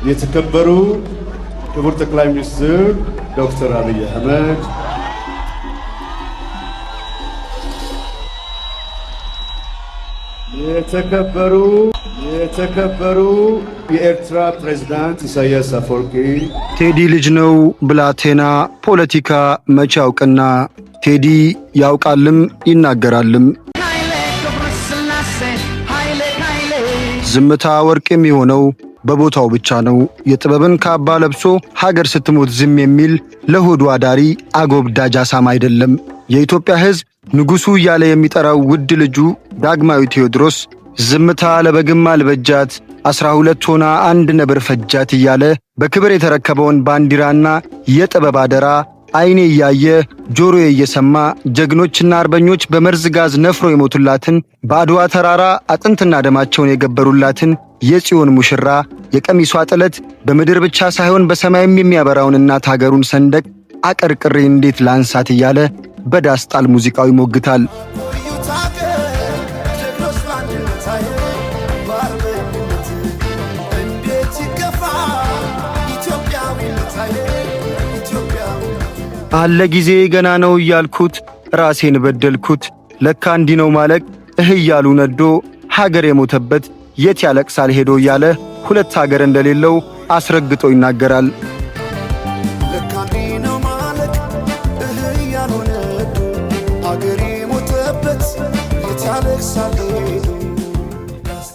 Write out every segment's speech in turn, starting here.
የተከበሩ ክቡር ጠቅላይ ሚኒስትር ዶክተር አብይ አህመድ፣ የተከበሩ የኤርትራ ፕሬዝዳንት ኢሳያስ አፈወርቂ። ቴዲ ልጅ ነው ብላቴና ፖለቲካ መቼ ያውቅና፣ ቴዲ ያውቃልም ይናገራልም። ዝምታ ወርቅ የሚሆነው በቦታው ብቻ ነው። የጥበብን ካባ ለብሶ ሀገር ስትሞት ዝም የሚል ለሆዱ አዳሪ አጎብዳጅ አሳማ አይደለም። የኢትዮጵያ ሕዝብ ንጉሡ እያለ የሚጠራው ውድ ልጁ ዳግማዊ ቴዎድሮስ ዝምታ ለበግም አልበጃት 12 ሆና አንድ ነብር ፈጃት እያለ በክብር የተረከበውን ባንዲራና የጥበብ አደራ አይኔ እያየ ጆሮዬ እየሰማ ጀግኖችና አርበኞች በመርዝ ጋዝ ነፍሮ የሞቱላትን በአድዋ ተራራ አጥንትና ደማቸውን የገበሩላትን የጽዮን ሙሽራ የቀሚሷ ጥለት በምድር ብቻ ሳይሆን በሰማይም የሚያበራውን እናት ሀገሩን ሰንደቅ አቀርቅሬ እንዴት ላንሳት እያለ በዳስ ጣል ሙዚቃው ይሞግታል። አለ ጊዜ ገና ነው እያልኩት ራሴን በደልኩት። ለካ እንዲህ ነው ማለቅ እያሉ ነዶ ሀገር የሞተበት የት ያለቅሳል ሄዶ እያለ ሁለት ሀገር እንደሌለው አስረግጦ ይናገራል። ለካ እንዲህ ነው ማለቅ እያሉ ነዶ ሀገር የሞተበት የት ያለቅሳል ሄዶ።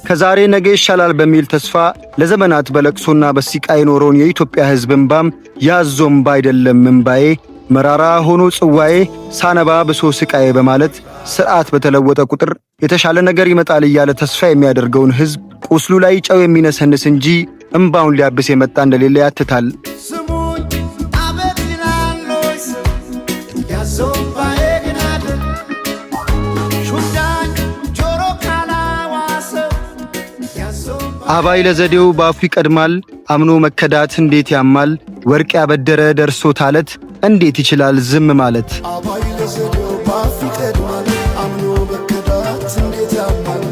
ከዛሬ ነገ ይሻላል በሚል ተስፋ ለዘመናት በለቅሶና በሲቃ የኖረውን የኢትዮጵያ ሕዝብ እንባም ያዞም ባይደለም እንባዬ መራራ ሆኖ ጽዋዬ ሳነባ ብሶ ስቃዬ በማለት ስርዓት በተለወጠ ቁጥር የተሻለ ነገር ይመጣል እያለ ተስፋ የሚያደርገውን ሕዝብ ቁስሉ ላይ ጨው የሚነሰንስ እንጂ እንባውን ሊያብስ የመጣ እንደሌለ ያትታል። ስሙኝ አቤት ይላሎስ ያዞምባዬ ግናደ ሹዳን ጆሮ ካላዋሰው አባይ ለዘዴው ባፉ ይቀድማል። አምኖ መከዳት እንዴት ያማል። ወርቅ ያበደረ ደርሶት አለት እንዴት ይችላል ዝም ማለት። አባይ ለዘዴው ባፉ ይቀድማል። አምኖ መከዳት እንዴት ያማል።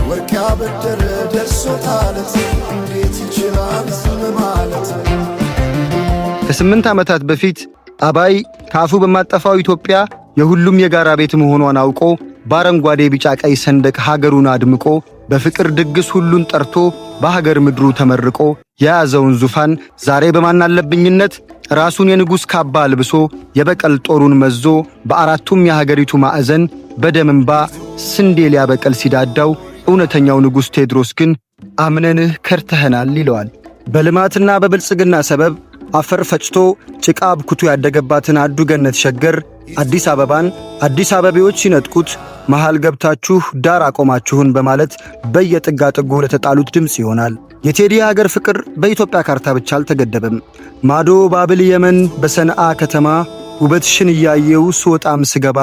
ወርቅ ያበደረ ደርሶት አለት እንዴት ይችላል ዝም ማለት። ከ8 ዓመታት በፊት አባይ ካፉ በማጠፋው ኢትዮጵያ የሁሉም የጋራ ቤት መሆኗን አውቆ በአረንጓዴ ቢጫ ቀይ ሰንደቅ ሀገሩን አድምቆ በፍቅር ድግስ ሁሉን ጠርቶ በሀገር ምድሩ ተመርቆ የያዘውን ዙፋን ዛሬ በማናለብኝነት ራሱን የንጉሥ ካባ አልብሶ የበቀል ጦሩን መዞ በአራቱም የሀገሪቱ ማዕዘን በደም እንባ ስንዴ ሊያበቀል ሲዳዳው እውነተኛው ንጉሥ ቴዎድሮስ ግን አምነንህ ከርተኸናል ይለዋል። በልማትና በብልጽግና ሰበብ አፈር ፈጭቶ ጭቃ አብኩቶ ያደገባትን አዱ ገነት ሸገር አዲስ አበባን አዲስ አበቤዎች ሲነጥቁት መሃል ገብታችሁ ዳር አቆማችሁን በማለት በየጥጋ ጥጉ ለተጣሉት ድምፅ ይሆናል። የቴዲ ሀገር ፍቅር በኢትዮጵያ ካርታ ብቻ አልተገደበም። ማዶ ባብል የመን በሰንዓ ከተማ ውበትሽን እያየው ስወጣም ስገባ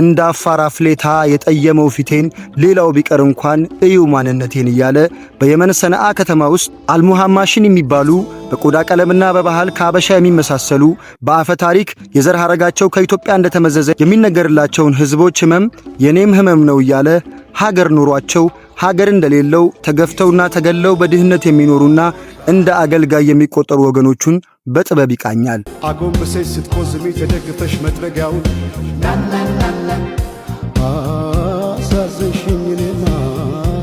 እንደ አፋር አፍሌታ የጠየመው ፊቴን ሌላው ቢቀር እንኳን እዩ ማንነቴን እያለ በየመን ሰንዓ ከተማ ውስጥ አልሙሐማሽን የሚባሉ በቆዳ ቀለምና በባህል ከአበሻ የሚመሳሰሉ በአፈ ታሪክ የዘር ሐረጋቸው ከኢትዮጵያ እንደተመዘዘ የሚነገርላቸውን ሕዝቦች ሕመም የኔም ሕመም ነው እያለ ሀገር ኑሯቸው ሀገር እንደሌለው ተገፍተውና ተገለው በድህነት የሚኖሩና እንደ አገልጋይ የሚቆጠሩ ወገኖቹን በጥበብ ይቃኛል። አጎንብሰሽ ስትቆዝሚ ተደግፈሽ መጥረጊያውን አሳዘንሽኝ እኔማ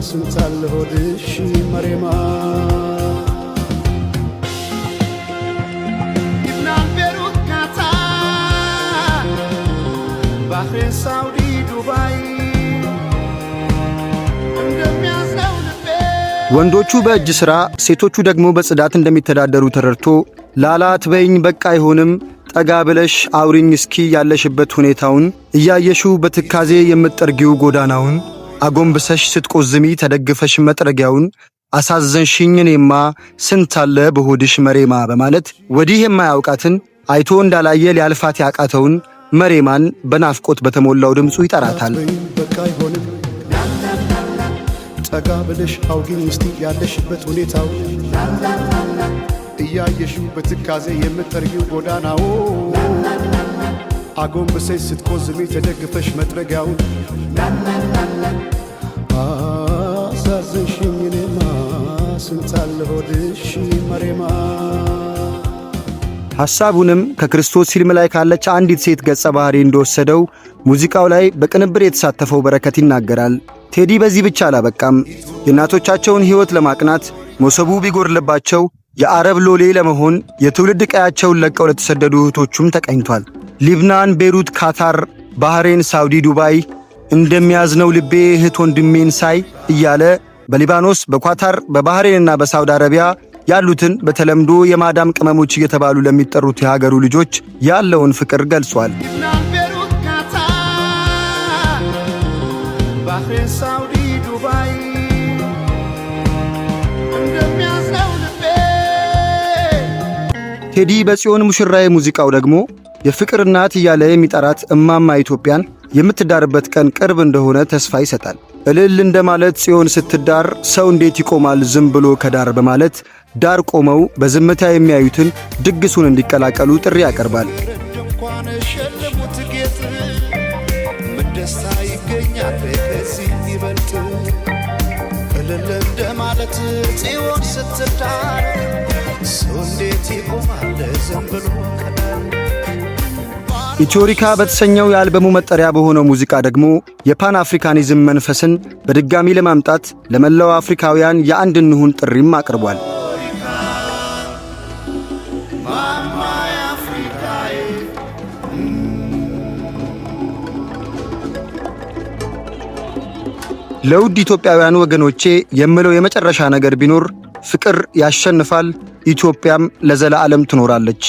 ስንታለ ሆድሽ መሬማ ኢብናን ቤሩት ካታር ባህሬን ሳውዲ ዱባይ እንደሚያዝነው ልቤ ወንዶቹ በእጅ ሥራ ሴቶቹ ደግሞ በጽዳት እንደሚተዳደሩ ተረድቶ ላላ አትበይኝ በቃ አይሆንም ጠጋ ብለሽ አውሪኝ እስኪ ያለሽበት ሁኔታውን እያየሽው በትካዜ የምትጠርጊው ጎዳናውን አጎንብሰሽ ስትቆዝሚ ተደግፈሽ መጥረጊያውን አሳዘንሽኝ እኔማ ስንታለ በሆድሽ መሬማ በማለት ወዲህ የማያውቃትን አይቶ እንዳላየ ሊያልፋት ያቃተውን መሬማን በናፍቆት በተሞላው ድምፁ ይጠራታል። በቃ አይሆንም ጠጋ ብለሽ አውጊኝ እስቲ ያለሽበት ሁኔታው እያየሽው በትካዜ የምትጠርጊው ጎዳናው አጎንብሰሽ ስትቆዝሚ ተደግፈሽ መጥረጊያውን አሳዘንሽኝ እኔማ ስንታለ ሆድሽ መሬማ ሐሳቡንም ከክርስቶስ ፊልም ላይ ካለች አንዲት ሴት ገጸ ባህሪ እንደወሰደው ሙዚቃው ላይ በቅንብር የተሳተፈው በረከት ይናገራል። ቴዲ በዚህ ብቻ አላበቃም። የእናቶቻቸውን ሕይወት ለማቅናት መሶቡ ቢጎርልባቸው የአረብ ሎሌ ለመሆን የትውልድ ቀያቸውን ለቀው ለተሰደዱ እህቶቹም ተቀኝቷል። ሊብናን፣ ቤሩት፣ ካታር፣ ባህሬን፣ ሳውዲ፣ ዱባይ እንደሚያዝነው ልቤ እህት ወንድሜን ሳይ እያለ በሊባኖስ፣ በኳታር፣ በባህሬንና በሳውዲ አረቢያ ያሉትን በተለምዶ የማዳም ቅመሞች እየተባሉ ለሚጠሩት የሀገሩ ልጆች ያለውን ፍቅር ገልጿል። ሊብናን፣ ቤሩት፣ ካታር፣ ባህሬን፣ ሳውዲ፣ ዱባይ እንደሚያዝነው ልቤ። ቴዲ በጽዮን ሙሽራዬ ሙዚቃው ደግሞ የፍቅር እናት እያለ የሚጠራት እማማ ኢትዮጵያን የምትዳርበት ቀን ቅርብ እንደሆነ ተስፋ ይሰጣል። እልል እንደማለት ጽዮን ስትዳር ሰው እንዴት ይቆማል ዝም ብሎ ከዳር በማለት ዳር ቆመው በዝምታ የሚያዩትን ድግሱን እንዲቀላቀሉ ጥሪ ያቀርባል። እንኳን ሸለሙት ጌጥ ምን ደስታ ይገኛል ከዚህ ይበልጥ። እልል እንደማለት ጽዮን ስትዳር ሰው እንዴት ይቆማል ዝም ብሎ ከዳር። ኢትዮሪካ በተሰኘው የአልበሙ መጠሪያ በሆነው ሙዚቃ ደግሞ የፓን አፍሪካኒዝም መንፈስን በድጋሚ ለማምጣት ለመላው አፍሪካውያን የአንድ እንሁን ጥሪም አቅርቧል። ለውድ ኢትዮጵያውያን ወገኖቼ የምለው የመጨረሻ ነገር ቢኖር ፍቅር ያሸንፋል፣ ኢትዮጵያም ለዘላለም ትኖራለች።